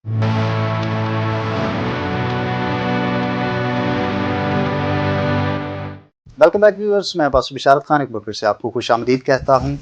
Welcome back viewers, मैं pastor बिशारत खान एक बार फिर से आपको खुश आमदीद कहता हूँ।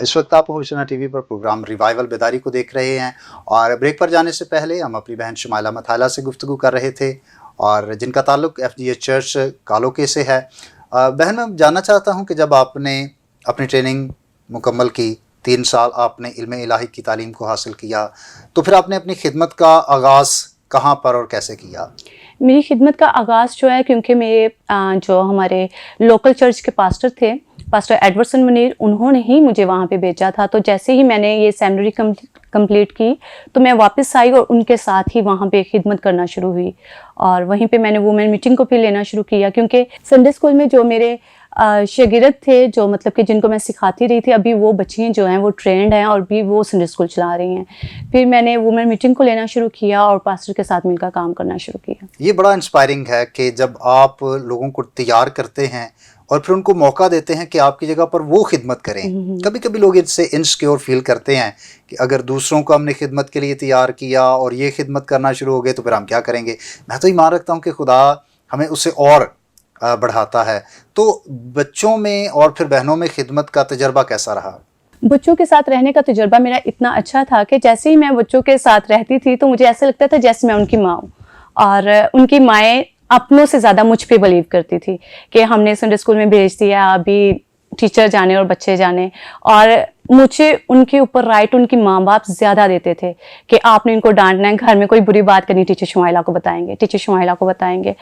इस वक्त आप होशना टीवी पर प्रोग्राम रिवाइवल बेदारी को देख रहे हैं और ब्रेक पर जाने से पहले हम अपनी बहन शुमाइला मथाइला से गुफ्तगू कर रहे थे और जिनका ताल्लुक FGH चर्च कालोके से है। बहन, मैं जानना चाहता हूँ कि जब आपने अपनी ट्रेनिंग मुकम्मल की, 3 साल आपने इल्म इलाही की तालीम को हासिल किया, तो फिर आपने अपनी खिदमत का आगाज़ कहाँ पर और कैसे किया? मेरी खिदमत का आगाज़ जो है, क्योंकि मेरे जो हमारे लोकल चर्च के पास्टर थे, पास्टर एडवर्सन मुनीर, उन्होंने ही मुझे वहाँ पे भेजा था। तो जैसे ही मैंने ये सेमिनरी कंप्लीट की तो मैं वापस आई और उनके साथ ही वहाँ पे खिदमत करना शुरू हुई और वहीं पे मैंने वुमेन मीटिंग को भी लेना शुरू किया, क्योंकि संडे स्कूल में जो मेरे शागिर्द थे, जो मतलब कि जिनको मैं सिखाती रही थी, अभी वो बच्चियाँ जो हैं वो ट्रेंड हैं और भी वो संडे स्कूल चला रही हैं। फिर मैंने वुमेन मीटिंग को लेना शुरू किया और पास्टर के साथ मिलकर काम करना शुरू किया। ये बड़ा इंस्पायरिंग है कि जब आप लोगों को तैयार करते हैं और फिर उनको मौका देते हैं कि आपकी जगह पर वो खिदमत करें। कभी कभी लोग इससे इनसिक्योर फील करते हैं कि अगर दूसरों को हमने खिदमत के लिए तैयार किया और ये खिदमत करना शुरू हो गए तो फिर हम क्या करेंगे। मैं तो ईमान रखता हूँ कि खुदा हमें उससे और बढ़ाता है। तो बच्चों में और फिर बहनों में खिदमत का तजर्बा कैसा रहा? बच्चों के साथ रहने का तजुर्बा मेरा इतना अच्छा था कि जैसे ही मैं बच्चों के साथ रहती थी तो मुझे ऐसा लगता था जैसे मैं उनकी माँ हूँ, और उनकी माएँ अपनों से ज़्यादा मुझ पे बिलीव करती थी कि हमने संडे स्कूल में भेज दिया, अभी टीचर जाने और बच्चे जाने। और मुझे उनके ऊपर राइट उनकी माँ बाप ज़्यादा देते थे कि आपने इनको डांटना है, घर में कोई बुरी बात करनी टीचर शुमाइला को बताएंगे, टीचर शुमाइला को बताएंगे।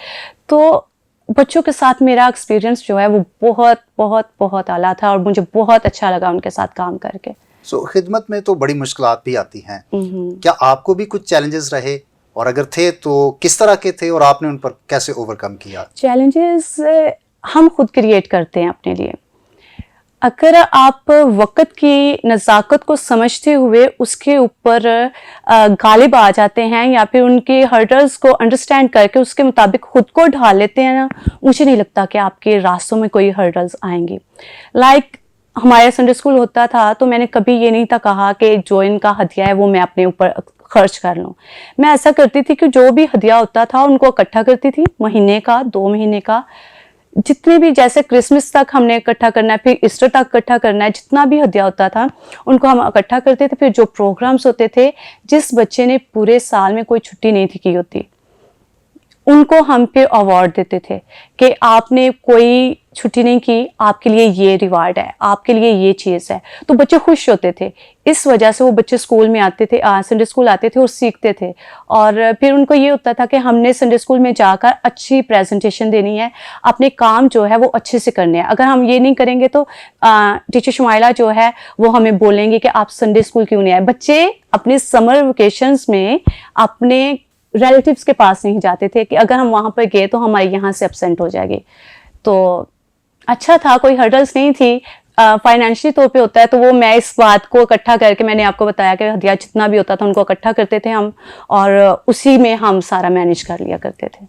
तो बच्चों के साथ मेरा एक्सपीरियंस जो है वो बहुत बहुत बहुत आला था और मुझे बहुत अच्छा लगा उनके साथ काम करके। खिदमत में तो बड़ी मुश्किलात भी आती हैं। क्या आपको भी कुछ चैलेंजेस रहे, और अगर थे तो किस तरह के थे और आपने उन पर कैसे ओवरकम किया? चैलेंजेस हम खुद क्रिएट करते हैं अपने लिए। अगर आप वक़्त की नज़ाकत को समझते हुए उसके ऊपर गालिब आ जाते हैं या फिर उनके हर्डल्स को अंडरस्टैंड करके उसके मुताबिक खुद को ढाल लेते हैं ना, मुझे नहीं लगता कि आपके रास्तों में कोई हर्डल्स आएंगी। हमारे संडे स्कूल होता था तो मैंने कभी ये नहीं था कहा कि जो इनका हदिया है वो मैं अपने ऊपर खर्च कर लूँ। मैं ऐसा करती थी कि जो भी हदिया होता था उनको इकट्ठा करती थी, महीने का, 2 महीने का, जितने भी, जैसे क्रिसमस तक हमने इकट्ठा करना है, फिर ईस्टर तक इकट्ठा करना है, जितना भी हदिया होता था उनको हम इकट्ठा करते थे। फिर जो प्रोग्राम्स होते थे, जिस बच्चे ने पूरे साल में कोई छुट्टी नहीं थी की होती, उनको हम पे अवार्ड देते थे कि आपने कोई छुट्टी नहीं की, आपके लिए ये रिवार्ड है, आपके लिए ये चीज़ है। तो बच्चे खुश होते थे। इस वजह से वो बच्चे स्कूल में आते थे, संडे स्कूल आते थे और सीखते थे। और फिर उनको ये होता था कि हमने संडे स्कूल में जाकर अच्छी प्रेजेंटेशन देनी है, अपने काम जो है वो अच्छे से करने हैं। अगर हम ये नहीं करेंगे तो टीचर शुमाइला जो है वो हमें बोलेंगे कि आप संडे स्कूल क्यों नहीं आए। बच्चे अपने समर वेकेशंस में अपने रिलेटिव्स के पास नहीं जाते थे कि अगर हम वहाँ पर गए तो हमारे यहाँ से एब्सेंट हो जाएगी। तो अच्छा था, कोई हर्डल्स नहीं थी। फाइनेंशियल तौर पे होता है तो वो मैं इस बात को इकट्ठा करके, मैंने आपको बताया कि हदिया जितना भी होता था उनको इकट्ठा करते थे हम, और उसी में हम सारा मैनेज कर लिया करते थे।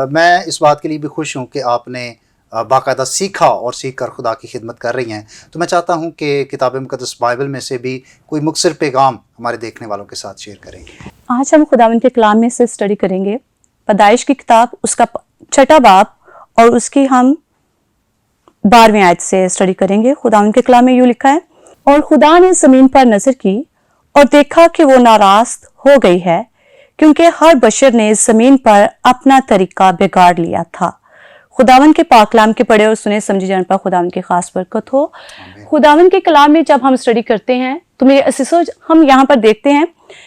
मैं इस बात के लिए भी खुश हूँ कि आपने बाकायदा सीखा और सीख कर खुदा की खिदमत कर रही हैं। तो मैं चाहता हूँ कि किताब मुक़द्दस बाइबल में से भी कोई मुख्तसर पैगाम हमारे देखने वालों के साथ शेयर करेंगे। आज हम खुदावंद के कलाम में से स्टडी करेंगे पैदाइश की किताब, उसका 6वां बाब, और उसकी हम 12वीं आयत से स्टडी करेंगे। खुदावंद के कलाम में यूं लिखा है, और खुदा ने जमीन पर नजर की और देखा कि वो नाराज हो गई है, क्योंकि हर बशर ने जमीन पर अपना तरीका बिगाड़ लिया था। खुदावन के पाक कलाम के पढ़े और सुने समझे जाने पर खुदावन की खास बरकत हो। खुदावन के कलाम में जब हम स्टडी करते हैं तो मेरे असीसों, हम यहाँ पर देखते हैं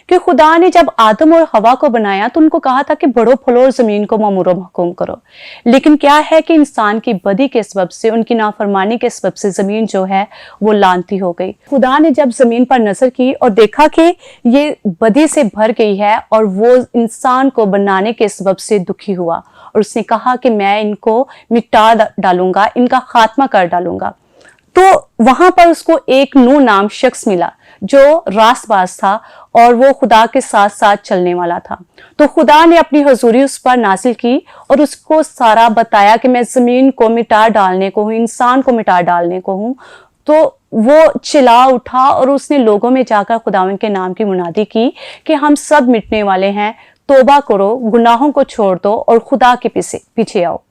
कि खुदा ने जब आदम और हवा को बनाया तो उनको कहा था कि बढ़ो फलो और जमीन को मामूरो हुकुम करो। लेकिन क्या है कि इंसान की बदी के सबब से, उनकी नाफरमानी के सबब से जमीन जो है वो लानती हो गई। खुदा ने जब जमीन पर नजर की और देखा कि ये बदी से भर गई है और वो इंसान को बनाने के सबब से दुखी हुआ, और उसने कहा कि मैं इनको मिटा डालूंगा, इनका खात्मा कर डालूंगा। तो वहां पर उसको एक नूह नाम शख्स मिला जो रास्तबाज था और वो खुदा के साथ साथ चलने वाला था। तो खुदा ने अपनी हुजूरी उस पर नासिल की और उसको सारा बताया कि मैं जमीन को मिटा डालने को हूँ, इंसान को मिटा डालने को हूँ। तो वो चिल्ला उठा और उसने लोगों में जाकर खुदावंद के नाम की मुनादी की कि हम सब मिटने वाले हैं, तौबा करो, गुनाहों को छोड़ दो और खुदा के पीछे आओ।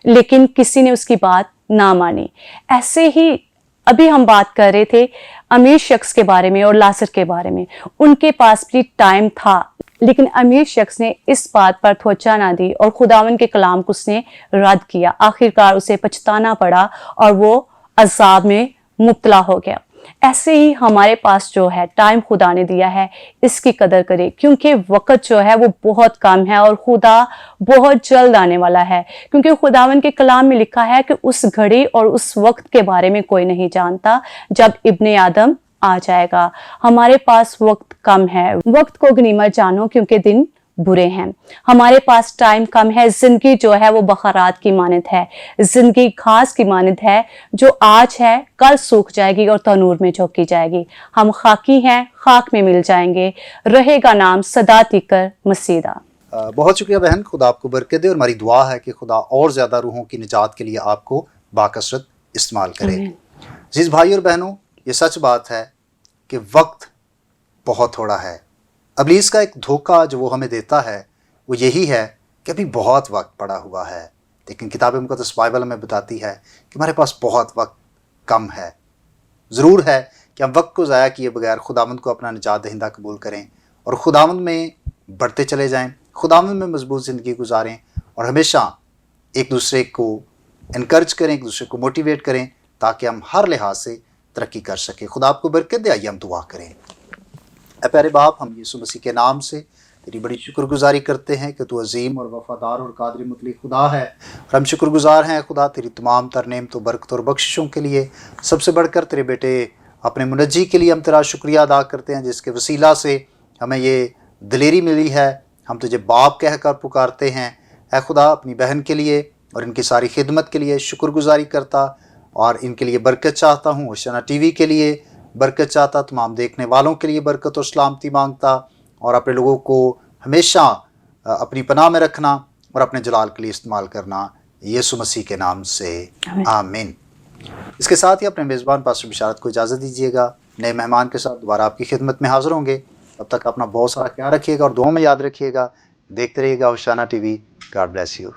लेकिन किसी ने उसकी बात ना मानी। ऐसे ही अभी हम बात कर रहे थे अमीर शख्स के बारे में और लाजर के बारे में। उनके पास भी टाइम था, लेकिन अमीर शख्स ने इस बात पर तवज्जो ना दी और खुदावंद के कलाम को उसने रद्द किया। आखिरकार उसे पछताना पड़ा और वो अजाब में मुब्तला हो गया। ऐसे ही हमारे पास जो है टाइम खुदा ने दिया है, इसकी कदर करें, क्योंकि वक्त जो है वो बहुत कम है और खुदा बहुत जल्द आने वाला है। क्योंकि खुदावन के कलाम में लिखा है कि उस घड़ी और उस वक्त के बारे में कोई नहीं जानता जब इब्ने आदम आ जाएगा। हमारे पास वक्त कम है, वक्त को गनीमत जानो क्योंकि दिन बुरे हैं। हमारे पास टाइम कम है। जिंदगी जो है वो बखरात की मानद है, जिंदगी घास की मानद है जो आज है कल सूख जाएगी और तनूर में झोंकी जाएगी। हम खाकी हैं, खाक में मिल जाएंगे, रहेगा नाम सदा तिकर मसीदा। बहुत शुक्रिया बहन, खुदा आपको बरकत दे और हमारी दुआ है कि खुदा और ज़्यादा रूहों की निजात के लिए आपको बाकसरत इस्तेमाल करे। अजीज भाई और बहनों, ये सच बात है कि वक्त बहुत थोड़ा है। इब्लीस का एक धोखा जो वो हमें देता है वो यही है कि अभी बहुत वक्त पड़ा हुआ है, लेकिन किताब मुक़द्दस बाइबल हमें बताती है कि हमारे पास बहुत वक्त कम है। ज़रूर है कि हम वक्त को ज़ाया किए बगैर खुदावंद को अपना निजात दहिंदा कबूल करें और खुदावंद में बढ़ते चले जाएं, खुदावंद में मजबूत ज़िंदगी गुजारें और हमेशा एक दूसरे को इनकरेज करें, एक दूसरे को मोटिवेट करें ताकि हम हर लिहाज से तरक्की कर सकें। खुदा आपको बरकत दे। आइए हम दुआ करें। ऐ प्यारे बाप, हम यीशु मसीह के नाम से तेरी बड़ी शुक्रगुजारी करते हैं कि तू अजीम और वफादार और कादिर मुतलक खुदा है और हम शुक्रगुजार हैं खुदा तेरी तमाम तर नेमतों, बरकत और बख्शिशों के लिए। सबसे बढ़कर तेरे बेटे अपने मुनज्जी के लिए हम तेरा शुक्रिया अदा करते हैं जिसके वसीला से हमें ये दिलेरी मिली है। हम तुझे बाप कहकर पुकारते हैं। ऐ खुदा, अपनी बहन के लिए और इनकी सारी खिदमत के लिए शुक्रगुजारी करता और इनके लिए बरकत चाहता हूँ। ओशाना टीवी के लिए बरकत चाहता, तमाम देखने वालों के लिए बरकत और सलामती मांगता और अपने लोगों को हमेशा अपनी पनाह में रखना और अपने जलाल के लिए इस्तेमाल करना, यीशु मसीह के नाम से आमीन। इसके साथ ही अपने मेज़बान पास्टर बिशारत को इजाज़त दीजिएगा। नए मेहमान के साथ दोबारा आपकी खिदमत में हाज़िर होंगे। तब तक अपना बहुत सारा ख्याल रखिएगा और दुआ में याद रखिएगा। देखते रहिएगा Oshana TV. God bless you.